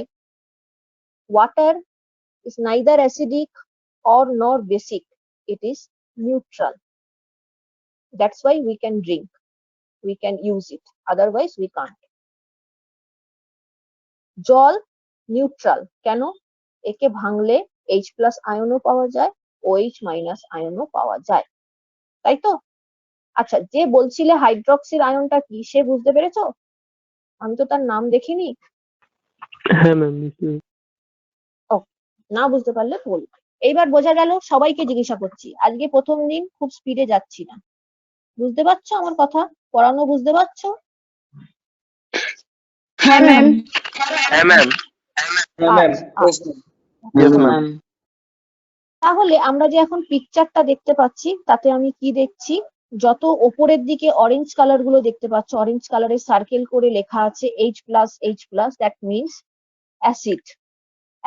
water is neither acidic or nor basic. It is neutral. That's why we can drink, we can use it, otherwise we can't. জল neutral কেন? একে ভাঙলে H plus আয়নও পাওয়া যায়, OH minus আয়নও পাওয়া যায়, তাই তো? আচ্ছা, যে বলছিলে হাইড্রক্সিল আয়নটা কি সে বুঝতে পেরেছো? আমি তো তার নাম দেখিনি। হ্যাঁ ম্যাম, না বুঝতে পারলে বলবো। এইবার বোঝা গেল? সবাইকে জিজ্ঞাসা করছি, আজকে প্রথম দিন, খুব স্পিডে যাচ্ছি না। বুঝতে পারছো আমার কথা? পড়ানো বুঝতে পারছো? হ্যাঁ ম্যাম। হ্যাঁ ম্যাম। তাহলে আমরা যে এখন পিকচারটা দেখতে পাচ্ছি তাতে আমি কি দেখছি? যত ওপরের দিকে অরেঞ্জ কালার গুলো দেখতে পাচ্ছ, অরেঞ্জ কালারের সার্কেল করে লেখা আছে H+, that means acid,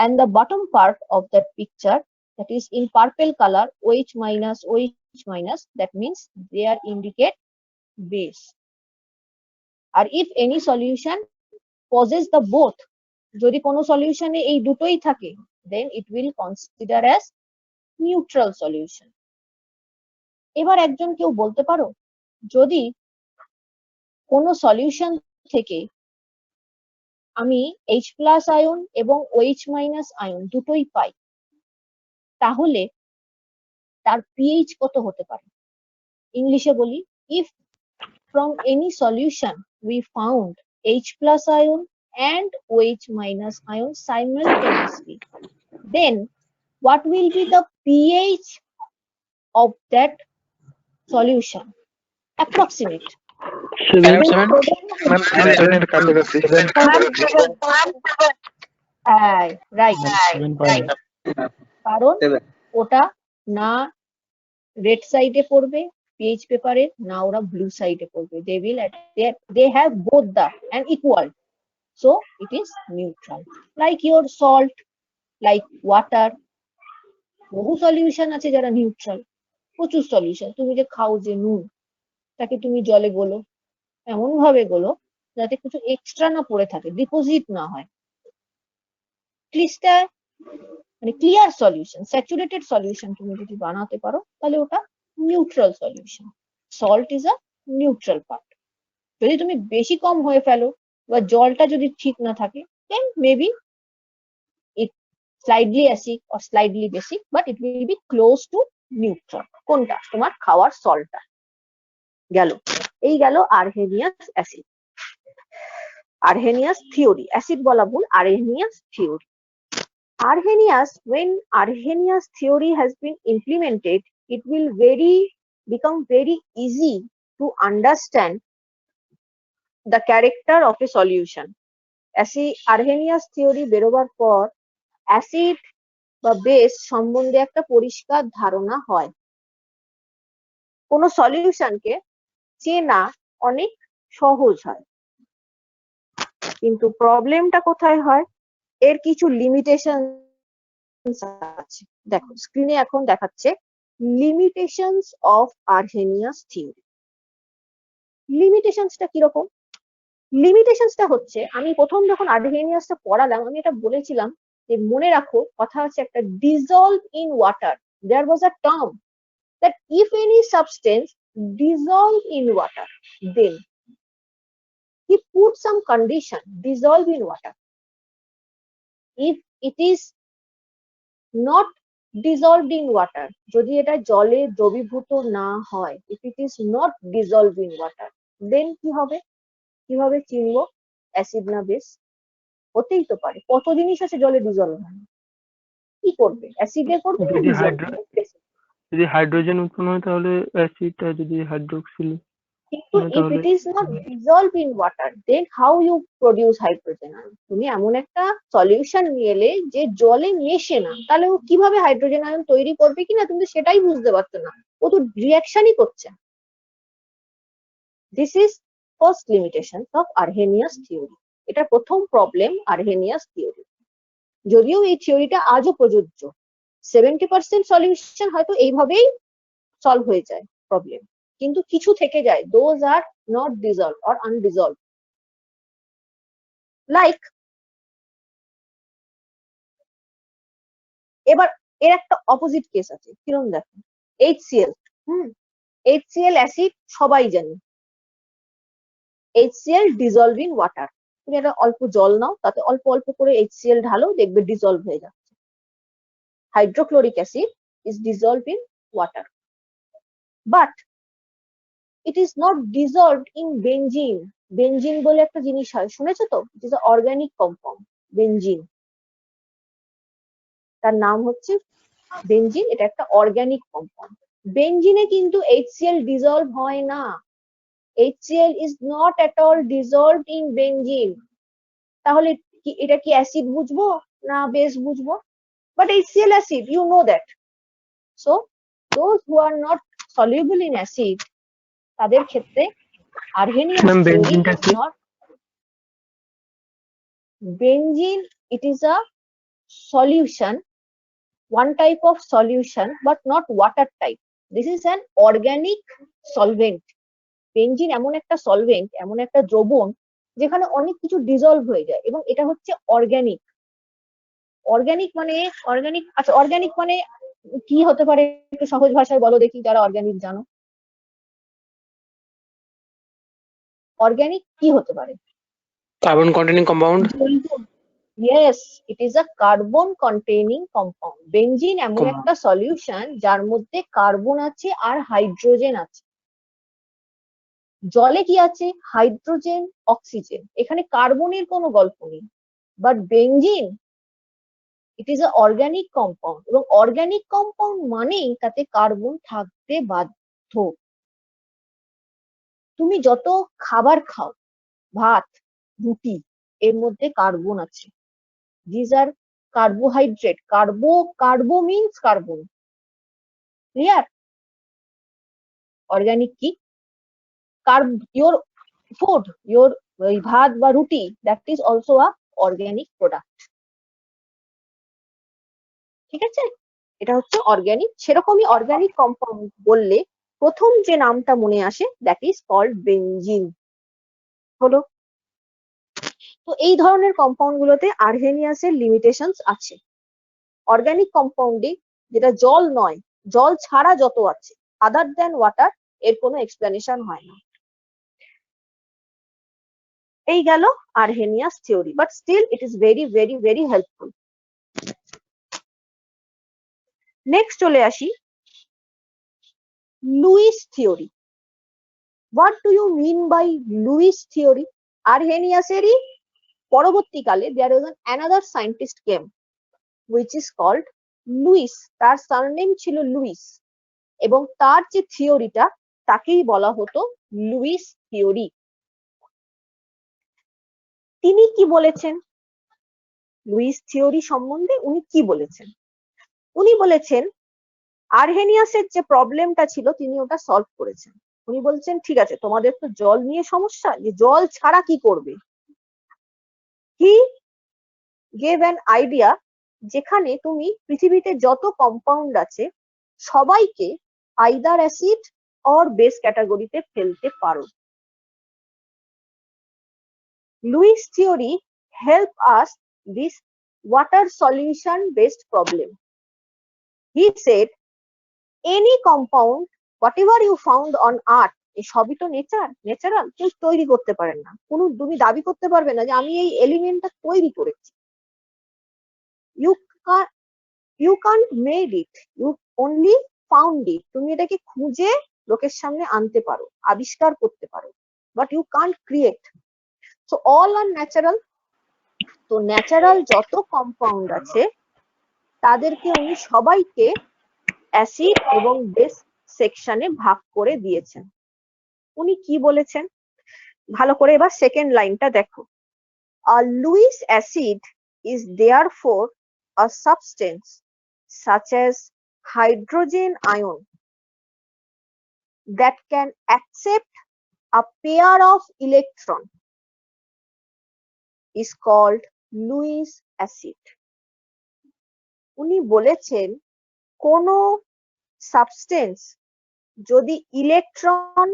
and the bottom part of that picture, that is in purple color, OH-, that means they are indicate base. R if any solution possess the both, যদি কোনো সলিউশনে এই দুটোই থাকে, then it will consider as neutral solution. এবার একজন কেউ বলতে পারো, যদি কোনো সলিউশন থেকে আমি H plus আয়ন এবং OH minus আয়ন দুটোই পাই, তাহলে তার pH কত হতে পারে? ইংলিশে বলি, if from any solution we found H plus ion and OH minus ion simultaneously, then what will be the pH of that solution? Approximate. Right. কারণ ওটা না রেড সাইডে পড়বে পিএইচ পেপারে, না ওরা ব্লু সাইডে পড়বে। They have both the and equal. so it is neutral. Like your salt, like water, বহু সলিউশন আছে যারা নিউট্রাল, প্রচুর সলিউশন। তুমি যে খাও যে নুন, তাকে তুমি জলে গোলো, এমন ভাবে গোলো যাতে কিছু এক্সট্রা না পড়ে থাকে, ডিপোজিট না হয়। ক্লিস্টার মানে ক্লিয়ার সলিউশন, স্যাচুরেটেড সলিউশন তুমি যদি বানাতে পারো তাহলে ওটা neutral solution. Salt is a neutral part. যদি তুমি বেশি কম হয়ে ফেলো বা জলটা যদি ঠিক না থাকে, then maybe it slightly acid or slightly basic, but it will be close to neutral. কোনটা? তোমার খাওয়ার সল্টটা গেল। এই গেল Arrhenius acid, Arrhenius theory. Acid বলা ভুল, Arrhenius theory. Arrhenius, when Arrhenius theory has been implemented, it will become very easy to understand the character of a solution. Arrhenius theory বেরোবার পর অ্যাসিড বা বেস সম্বন্ধে একটা পরিষ্কার ধারণা হয়। কোনো সলিউশনকে চেনা অনেক সহজ হয়। কিন্তু প্রবলেমটা কোথায় হয়? এর কিছু লিমিটেশন আছে। দেখো স্ক্রিনে এখন দেখাচ্ছে লিমিটেশনস অফ আরহেনিয়াস থিওরি। লিমিটেশনসটা কিরকম? লিমিটেশনসটা হচ্ছে, আমি প্রথম যখন আরহেনিয়াসটা পড়ালাম আমি এটা বলেছিলাম যে মনে রাখো কথা আছে একটা, dissolve in water. There was a term that if any substance dissolve in water, then he put some condition, dissolve in water. if it is not dissolved in water, যদি এটা জলে দ্রবীভূত না হয়, if it is not dissolved in water, then কি হবে? কিভাবে চিনবো অ্যাসিড না বেস? হতেই তো পারে কত জিনিস আছে জলে ডিজলভ হয় না, কি করবে? অ্যাসিডে করবে না যদি হাইড্রোজেন উৎপন্ন হয় তাহলে অ্যাসিড, আর যদি হাইড্রোক্সিল। কিন্তু if it is not dissolved in water, then how you produce hydrogen ion? তুমি এমন একটা সলিউশন নিয়ে এলে যে জলে মেশে না, তাহলে ও কিভাবে হাইড্রোজেন আয়ন তৈরি করবে কিনা তুমি সেটাই বুঝতে পারছো না, ও তো রিঅ্যাকশনই করছে। This is first limitation of Arrhenius theory. এটা প্রথম প্রবলেম আরহেনিয়াস থিওরি। যদিও এই থিওরিটা আজও প্রযোজ্য, 70% সলিউশন হয়তো এইভাবেই সলভ হয়ে যায় প্রবলেম, কিন্তু কিছু থেকে যায়, those are not dissolve or undissolve. Like এবার এর একটা অপোজিট কেস আছে, কিরকম দেখো, HCl। HCl অ্যাসিড সবাই জানি, HCl ডিজলভ ইন ওয়াটার। তুমি একটা অল্প জল নাও, তাতে অল্প অল্প করে HCl ঢালো, দেখবে ডিজলভ হয়ে যাচ্ছে। Hydrochloric acid is dissolved in water, but it is not dissolved in benzene. Benzene বলে একটা জিনিস হয়, শুনেছো তো? It is organic compound, benzene. তার নাম হচ্ছে বেনজিন, এটা একটা অর্গানিক কম্পাউন্ড। বেনজিনে কিন্তু HCl ডিজলভ হয় না। HCl is not at all dissolved in benzene. তাহলে এটা কি অ্যাসিড বুঝবো না বেস বুঝবো? But HCl acid, you know that. So those who are not soluble in acid, তাদের ক্ষেত্রে Arrhenius theory is not. Benzene, it is a solution, one type of solution, but not water type. This is an organic solvent. Benzene এমন একটা solvent, এমন একটা দ্রবণ যেখানে অনেক কিছু ডিজলভ হয়ে যায়, এবং এটা হচ্ছে অর্গানিক। অর্গানিক মানে অর্গানিক, আচ্ছা অর্গানিক মানে কি হতে পারে একটু সহজ ভাষায় বলো দেখি, যারা অর্গানিক জানো। অর্গানিক কি হতে পারে? Carbon containing compound. Yes, it is a carbon containing compound. Benzene এমন একটা সলিউশন যার মধ্যে কার্বন আছে আর হাইড্রোজেন আছে। জলে কি আছে? হাইড্রোজেন, অক্সিজেন, এখানে কার্বনের কোনো গল্প নেই। But benzene, it is a organic compound, এবং অর্গানিক কম্পাউন্ড মানেই তাতে কার্বন থাকতে বাধ্য। তুমি যত খাবার খাও, ভাত, রুটি, এর মধ্যে কার্বন আছে। These are carbohydrate. Carbo means carbon. Clear? Organic কি? Your food, your ওই ভাত বা রুটি, that is also a organic product. ঠিক আছে, এটা হচ্ছে অর্গানিক। সেরকমই অর্গানিক কম্পাউন্ড বললে প্রথম যে নামটা মনে আসে দ্যাট ইজ কল্ড বেনজিন। হলো। তো এই ধরনের কম্পাউন্ড গুলোতে আরহেনিয়াসের লিমিটেশনস আছে। অর্গানিক কম্পাউন্ডে যেটা জল নয়, জল ছাড়া যত আছে আদার দ্যান ওয়াটার, এর কোনো এক্সপ্লেনেশন হয় না। এই গেল Arrhenius theory, but still it is very very very helpful. Next চলে আসি Lewis theory. What do you mean by Lewis theory? আরহেনিয়াসেরই পরবর্তীকালে there was another scientist came which is called Lewis. তার সারনেম ছিল লুইস এবং তার যে থিওরিটা তাকেই বলা হতো লুইস থিওরি। তিনি কি বলেছেন লুইস থিওরি সম্বন্ধে? উনি কি বলেছেন? উনি বলেছেন আরহেনিয়াসের যে প্রবলেমটা ছিল তিনি ওটা সলভ করেছেন। উনি বলছেন ঠিক আছে, তোমাদের তো জল নিয়ে সমস্যা, যে জল ছাড়া কি করবে। হি গেভ অ্যান আইডিয়া যেখানে তুমি পৃথিবীতে যত কম্পাউন্ড আছে সবাইকে আইদার অ্যাসিড অর বেস ক্যাটাগরিতে ফেলতে পারো। Lewis theory help us this water solution based problem. He said any compound whatever you found on earth, এই সবই তো ন্যাচারাল, কেউ তৈরি করতে পারেন না। কোনো তুমি দাবি করতে পারবে না যে আমি এই এলিমেন্টটা তৈরি করেছি। you can't made it, you only found it. তুমি এটাকে খুঁজে লোকের সামনে আনতে পারো, আবিষ্কার করতে পারো, but you can't create. So all are natural. তো ন্যাচারাল যত কম্পাউন্ড আছে তাদেরকে উনি সবাইকে অ্যাসিড এবং বেস সেকশনে ভাগ করে দিয়েছেন। উনি কি বলেছেন ভালো করে এবার সেকেন্ড লাইনটা দেখো। A Lewis acid is therefore a substance such as hydrogen ion that can accept a pair of electron is called Lewis acid. উনি বলেছেন কোন সাবস্টেন্স যদি ইলেকট্রন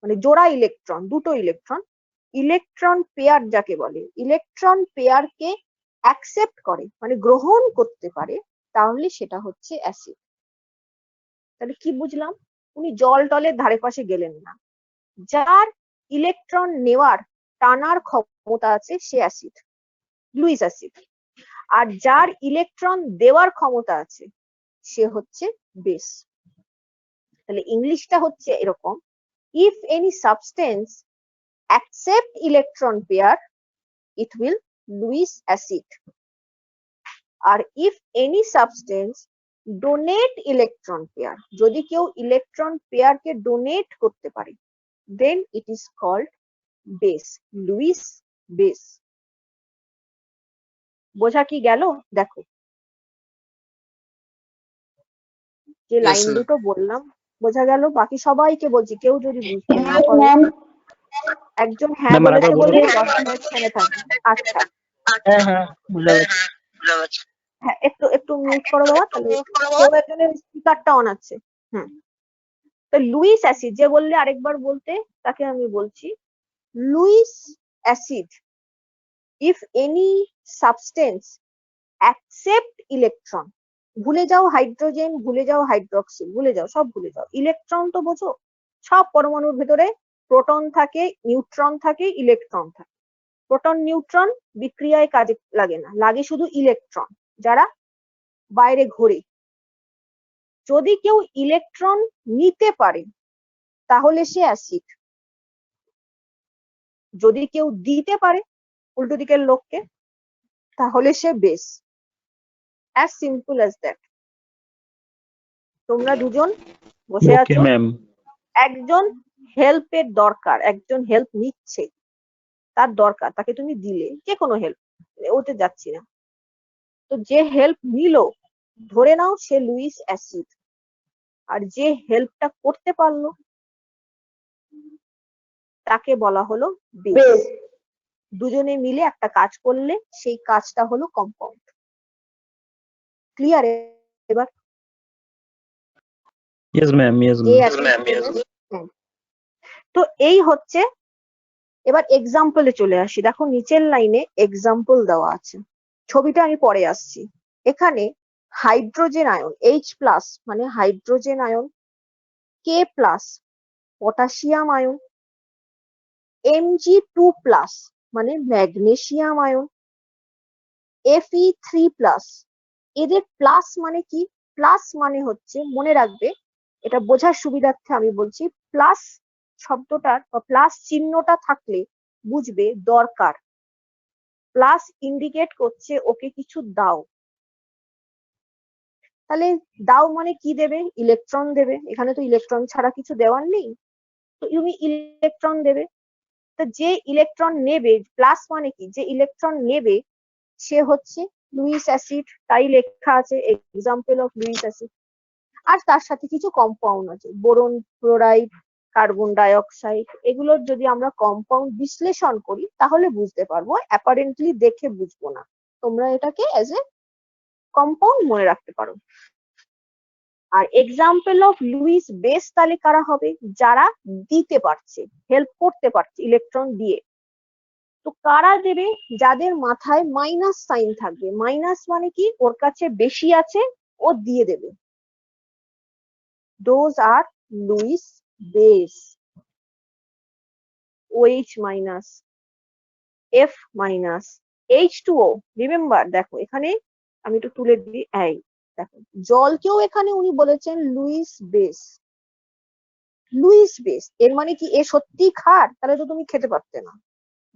মানে জোড়া ইলেকট্রন, দুটো ইলেকট্রন পেয়ার যাকে বলে, ইলেকট্রন পেয়ারকে অ্যাকসেপ্ট করে মানে গ্রহণ করতে পারে, তাহলে সেটা হচ্ছে অ্যাসিড। তাহলে কি বুঝলাম? উনি জল টলের ধারে পাশে গেলেন না। যার ইলেকট্রন নেওয়ার টানার ক্ষমতা আছে সে অ্যাসিড, লুইস অ্যাসিড। আর যার ইলেকট্রন দেওয়ার ক্ষমতা আছে সে হচ্ছে বেস। তাহলে ইংলিশটা হচ্ছে এরকম, if any substance accept electron pair it will Lewis acid, R if any substance donate electron pair, যদি কেউ ইলেকট্রন পেয়ার কে ডোনেট করতে পারে then it is called base, Lewis base। বোঝা কি গেল? দেখো যে লাইন দুটো বললাম বোঝা গেল? বাকি সবাইকে বলছি, কেউ যদি বুঝতে না পারে একজন হ্যাঁ বলেছে বলে 10 মিনিট থেমে থাকবে। আচ্ছা হ্যাঁ বুঝা গেছে। হ্যাঁ একটু মিউট করো বাবা, তাহলে কেউ একজনের স্পিকারটা অন আছে। তো লুইস অ্যাসিড যে বললে আরেকবার বলতে, তাকে আমি বলছি Luis acid if any substance accept electron, ভুলে যাও হাইড্রোজেন, ভুলে যাও হাইড্রোক্সিল, ভুলে যাও, সব ভুলে যাও। ইলেকট্রন তো বোঝো, সব পরমাণুর ভেতরে প্রোটন থাকে, নিউট্রন থাকে, ইলেকট্রন থাকে। প্রোটন নিউট্রন বিক্রিয়ায় কাজে লাগে না, লাগে শুধু ইলেকট্রন যারা বাইরে ঘোরে। যদি কেউ ইলেকট্রন নিতে পারে তাহলে সে অ্যাসিড, যদি কেউ দিতে পারে উল্টো দিকের লোককে তাহলে সে base. as simple as that। তোমরা দুজন বসে আছো, একজন হেল্পের দরকার, একজন হেল্প নিচ্ছে, তার দরকার, তাকে তুমি দিলে যে কোনো হেল্প, ওতে যাচ্ছি না, তো যে হেল্প নিল ধরে নাও সে লুইস অ্যাসিড, আর যে হেল্পটা করতে পারলো তাকে বলা হলো বেস। বেস। দুজনে মিলে একটা কাজ করলে সেই কাজটা হলো কম্পাউন্ড। ক্লিয়ার? এবার Yes, ma'am. Yes, এই ma'am. তো এই হচ্ছে। এবার এক্সাম্পলে চলে আসি। দেখো নিচের লাইনে এক্সাম্পল দেওয়া আছে, ছবিটা আমি পরে আসছি। এখানে হাইড্রোজেন আয়ন H+ মানে hydrogen ion, K+ potassium ion, Mg2+ মানে ম্যাগনেসিয়াম আয়ন, Fe3+। এদের প্লাস মানে কি? প্লাস মানে হচ্ছে, মনে রাখবে, এটা বোঝার সুবিধার্থে আমি বলছি, প্লাস শব্দটার বা প্লাস চিহ্নটা থাকলে বুঝবে দরকার। প্লাস ইন্ডিকেট করছে ওকে কিছু দাও। তাহলে দাও মানে কি দেবে? ইলেকট্রন দেবে। এখানে তো ইলেকট্রন ছাড়া কিছু দেওয়ার নেই, তো তুমি ইলেকট্রন দেবে। তো যে ইলেকট্রন নেবে, প্লাস মানে কি, যে ইলেকট্রন নেবে সে হচ্ছে লুইস অ্যাসিড, তাই লেখা আছে এক্সাম্পল অফ লুইস অ্যাসিড। আর তার সাথে কিছু কম্পাউন্ড আছে, boron, chloride, carbon die oxide. এগুলোর যদি আমরা কম্পাউন্ড বিশ্লেষণ করি তাহলে বুঝতে পারবো, অ্যাপারেন্টলি দেখে বুঝবো না। তোমরা এটাকে অ্যাজ এ কম্পাউন্ড মনে রাখতে পারো। আর এক্সাম্পল অফ লুইস বেস তাহলে কারা হবে? যারা দিতে পারছে, হেল্প করতে পারছে ইলেকট্রন দিয়ে। তো কারা দেবে? যাদের মাথায় মাইনাস সাইন থাকবে। মাইনাস মানে কি? ওর কাছে বেশি আছে, ও দিয়ে দেবে। Those are Luis base. OH-, F-, H2O। Remember, দেখো এখানে আমি একটু তুলে দিই। এই দেখো, জলকেও এখানে উনি বলেছেন লুইস বেস। লুইস বেস এর মানে কি? এ সত্যি খার? তাহলে তো তুমি খেতে পারতে না।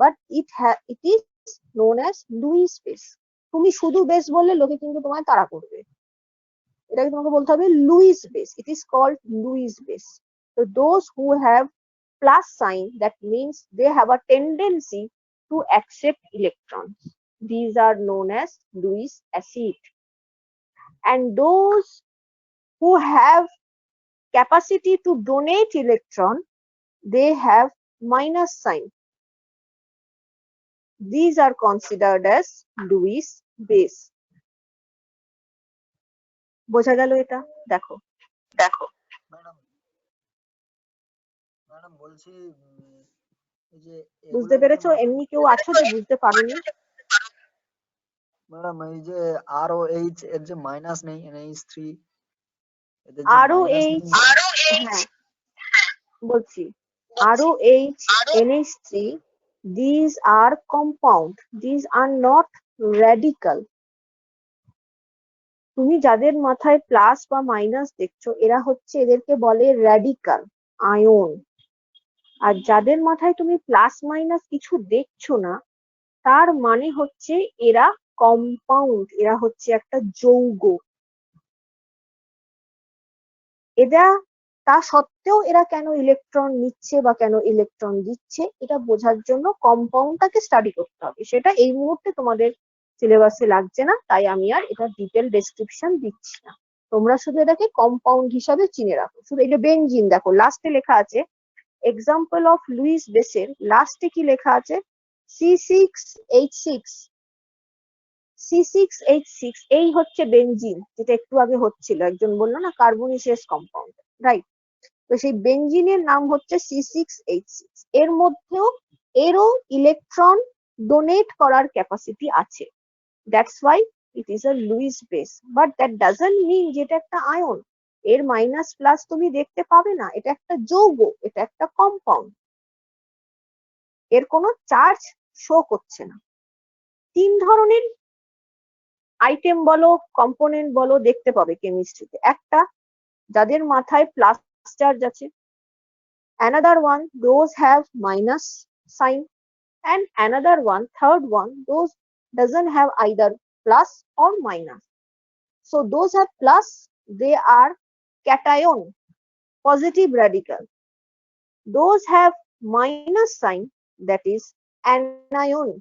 But it is known as Luis base. তুমি শুধু বেস বললে লোকে কিন্তু তোমায় তাড়া করবে। এটাকে তোমাকে বলতে হবে Lewis base. It is called Lewis base. তো those who have plus sign, that means they have a tendency to accept electrons. These are known as Lewis acid. And those who have capacity to donate electron, they have minus sign. These are considered as Lewis base. বোঝা গেল এটা? দেখো madam madam বলছি এই যে বুঝতে পেরেছো? এমনি কেউ আছো যে বুঝতে পারোনি? ম্যাডাম এই যে ROH এর যে মাইনাস নেই, NH3 এদের যে ROH, হ্যাঁ বলছি, ROH, NH3, these are compound, these are not radical. তুমি যাদের মাথায় প্লাস বা মাইনাস দেখছো এরা হচ্ছে, এদেরকে বলে র্যাডিকাল আয়ন। আর যাদের মাথায় তুমি প্লাস মাইনাস কিছু দেখছো না, তার মানে হচ্ছে এরা কম্পাউন্ড, এরা হচ্ছে একটা যৌগ। এরা তা সত্ত্বেও এরা কেন ইলেকট্রন নিচ্ছে বা কেন ইলেকট্রন দিচ্ছে, এটা বোঝার জন্য কম্পাউন্ডটাকে স্টাডি করতে হবে। সেটা এই মুহূর্তে তোমাদের সিলেবাসে লাগছে না, তাই আমি আর এটা ডিটেল ডেসক্রিপশন দিচ্ছি না। তোমরা শুধু এটাকে কম্পাউন্ড হিসাবে চিনে রাখো। শুধু এই যে বেনজিন, দেখো লাস্টে লেখা আছে এক্সাম্পল অফ লুইস বেসের লাস্টে কি লেখা আছে? C6H6। C6H6 এই হচ্ছে বেনজিন, যেটা একটু আগে হচ্ছিল, একজন বললো না কার্বনিসিয়াস কম্পাউন্ড, রাইট? তো সেই বেনজিনের নাম হচ্ছে C6H6। এর মধ্যেও এরও ইলেকট্রন ডোনেট করার ক্যাপাসিটি আছে। That's why it is a Lewis base. But that doesn't mean যেটা একটা আয়ন। এর মাইনাস প্লাস তুমি দেখতে পাবে না। এটা একটা যৌগ, এটা একটা কম্পাউন্ড। এর কোনো চার্জ শো করছে না। তিন ধরনের আইটেম বলো, কম্পোনেন্ট বলো দেখতে পাবে কেমিস্ট্রিতে। একটা, যাদের মাথায় প্লাস চার্জ আছে। Another one, those have minus sign. And another one, third one, those doesn't have either plus or minus. So those have plus, they are cation, positive radical. Those have minus sign, that is anion.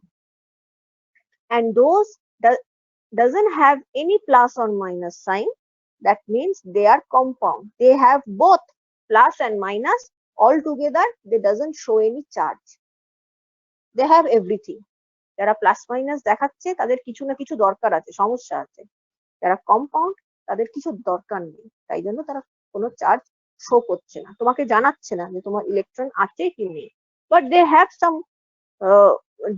And those doesn't have any plus or minus sign, that means they are compound. They have both plus and minus all together they doesn't show any charge. They have everything. যারা plus minus দেখাচ্ছে তাদের কিছু না কিছু দরকার আছে, সমস্যা আছে। যারা কম্পাউন্ড তাদের কিছু দরকার নেই, তাই জন্য তারা কোনো চার্জ শো করছে না, তোমাকে জানাচ্ছে না যে তোমার ইলেকট্রন আছে কি নেই, but they have some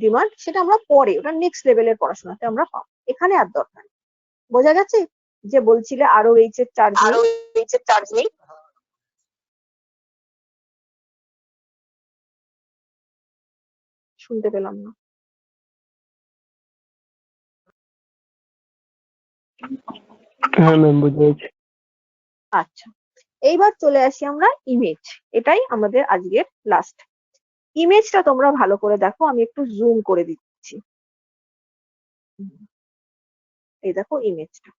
demand. সেটা আমরা পরে, ওটা নেক্সট লেভেলের পড়াশোনাতে আমরা পাবো, এখানে আর দরকার নেই। বোঝা গেছে? যে বলছিলে আরো এইচ এর চার্জ নেই, শুনতে পেলাম না। হ্যাঁ ম্যাম, বুঝতে পেরেছি। আচ্ছা, এইবার চলে আসি আমরা ইমেজ। এটাই আমাদের আজকের লাস্ট। ইমেজটা তোমরা ভালো করে দেখো, আমি একটু জুম করে দিচ্ছি। এই দেখো ইমেজটা,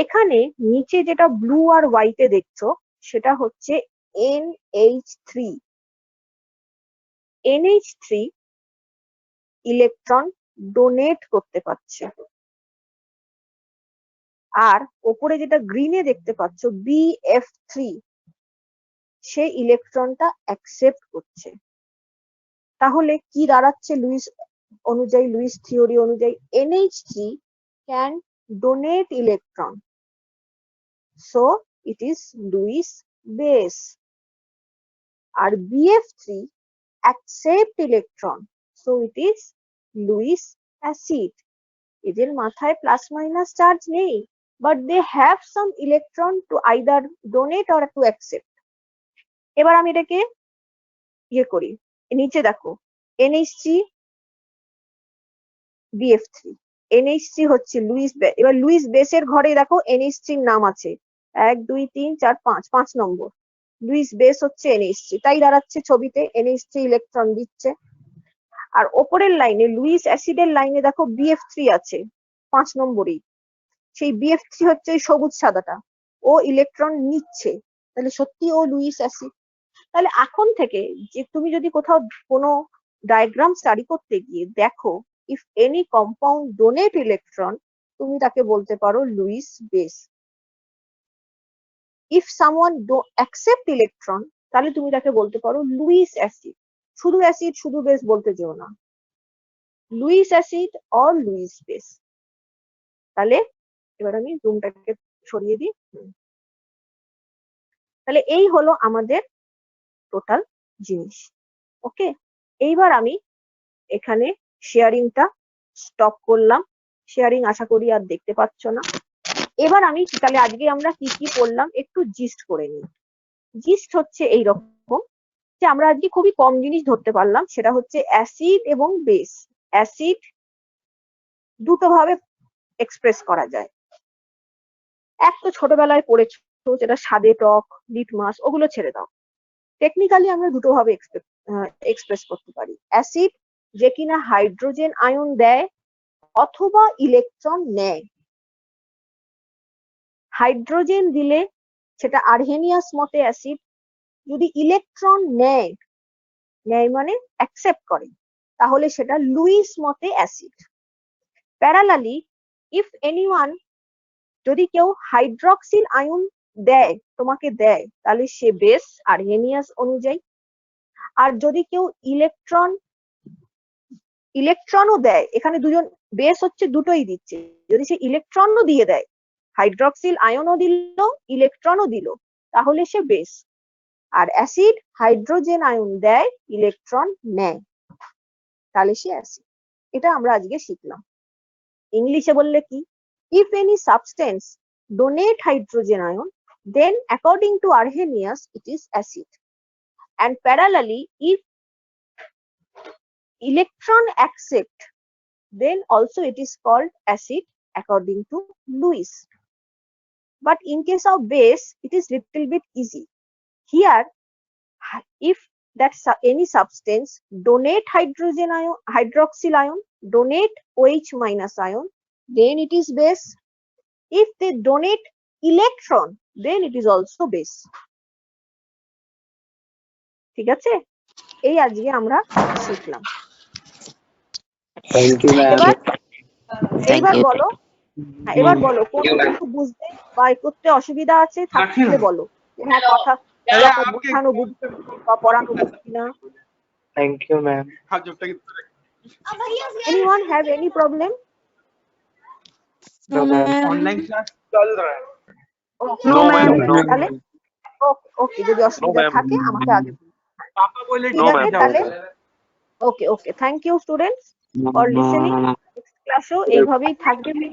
এখানে নিচে যেটা ব্লু আর হোয়াইটে দেখছো সেটা হচ্ছে NH3। NH3 ইলেকট্রন ডোনেট করতে পারছে, আর ওপরে যেটা গ্রিনে দেখতে পাচ্ছ BF3 সে ইলেকট্রনটা অ্যাকসেপ্ট করছে। তাহলে কি দাঁড়াচ্ছে লুইস অনুযায়ী, লুইস থিওরি অনুযায়ী NH3 can donate electron, so it is Lewis base, R BF3 accept electron, so it is Lewis acid. এদের মাথায় প্লাস মাইনাস চার্জ নেই, but they have some electron to either donate or to accept. এবার আমি এটাকে ইয়ে করি, নিচে দেখো NH3 BF3, NH3 হচ্ছে লুইস বেস। এবার লুইস বেসের ঘরে দেখো NH3 এর নাম আছে 1 2 3 4 5, 5 নম্বর লুইস বেস হচ্ছে NH3, তাই দাঁড়াচ্ছে ছবিতে NH3 ইলেকট্রন দিচ্ছে। আর ওপরের লাইনে লুইস অ্যাসিডের লাইনে দেখো BF3 আছে 5 নম্বরেই, সেই BF3 হচ্ছে ওই সবুজ সাদাটা, ও ইলেকট্রন নিচ্ছে, তাহলে সত্যি ও লুইস অ্যাসিড। তাহলে এখন থেকে যে তুমি যদি কোথাও কোনো ডায়াগ্রাম স্টাডি করতে গিয়ে দেখো if any compound donate electron, তুমি তাকে বলতে পারো Luis base. if someone accept electron, তাহলে তুমি তাকে বলতে পারো লুইস অ্যাসিড। শুধু অ্যাসিড শুধু বেস বলতে যেও না, Luis acid or Luis base. তাহলে এবার আমি জুমটাকে সরিয়ে দিই। তাহলে এই হলো আমাদের টোটাল জিনিস। ওকে, এইবার আমি এখানে শেয়ারিংটা স্টপ করলাম। শেয়ারিং আশা করি আর দেখতে পাচ্ছ না। এবার আমি তাহলে আজকে আমরা কি কি পড়লাম একটু জিস্ট করে নিই। জিস্ট হচ্ছে এইরকম যে আমরা আজকে খুবই কম জিনিস ধরতে পারলাম, সেটা হচ্ছে অ্যাসিড এবং বেস। অ্যাসিড দুটো ভাবে এক্সপ্রেস করা যায়। এক তো ছোটবেলায় পড়েছো যেটা স্বাদে টক, লিটমাস, ওগুলো ছেড়ে দাও। টেকনিক্যালি আমরা দুটো ভাবে এক্সপ্রেস করতে পারি। অ্যাসিড যে কিনা হাইড্রোজেন আয়ন দেয় অথবা ইলেকট্রন নেয়। হাইড্রোজেন দিলে সেটা আর্হেনিয়াস মতে অ্যাসিড, যদি ইলেকট্রন নেয় মানে অ্যাকসেপ্ট করে, তাহলে সেটা লুইস মতে অ্যাসিড। প্যারালালি ইফ এনিওয়ান, যদি কেউ হাইড্রক্সিল আয়ন দেয় তোমাকে দেয়, তাহলে সে বেস আর্হেনিয়াস অনুযায়ী। আর যদি কেউ ইলেকট্রনও দেয়, এখানে দুজন বেস হচ্ছে দুটোই দিচ্ছে, যদি সে ইলেকট্রনও দিয়ে দেয়, হাইড্রক্সিল আয়নও দিল ইলেকট্রনও দিল, তাহলে সে বেস। আর অ্যাসিড হাইড্রোজেন আয়ন দেয় ইলেকট্রন নেয়, তাহলে সে অ্যাসিড। এটা আমরা আজকে শিখলাম। ইংলিশে বললে কি, if any substance donate hydrogen ion, then according to Arrhenius it is acid, and parallelly if electron accept, then also it is called acid according to Lewis. But in case of base it is little bit easy. Here if that any substance donate hydrogen ion, hydroxyl ion, donate OH minus ion, then it is base. If they donate electron, then it is also base. ঠিক আছে, এই আজকে আমরা শিখলাম। Thank you ma'am. এবার বলো, এবার বলো কোন কিছু বুঝতে বা করতে অসুবিধা আছে থাকলে বলো। হ্যাঁ, ব্যাপারটা বোঝানো বুঝছি বা পড়ানো বুঝছি না। Thank you ma'am. Anyone have any problem? No ma'am. Online class चल रहा है। Okay, no ma'am. তাহলে ওকে যদি অসুবিধা থাকে আমাকে আগে বলুন। पापा बोले ঠিক আছে তাহলে okay thank you students for listening. Next ক্লাসও এইভাবেই থাকবে।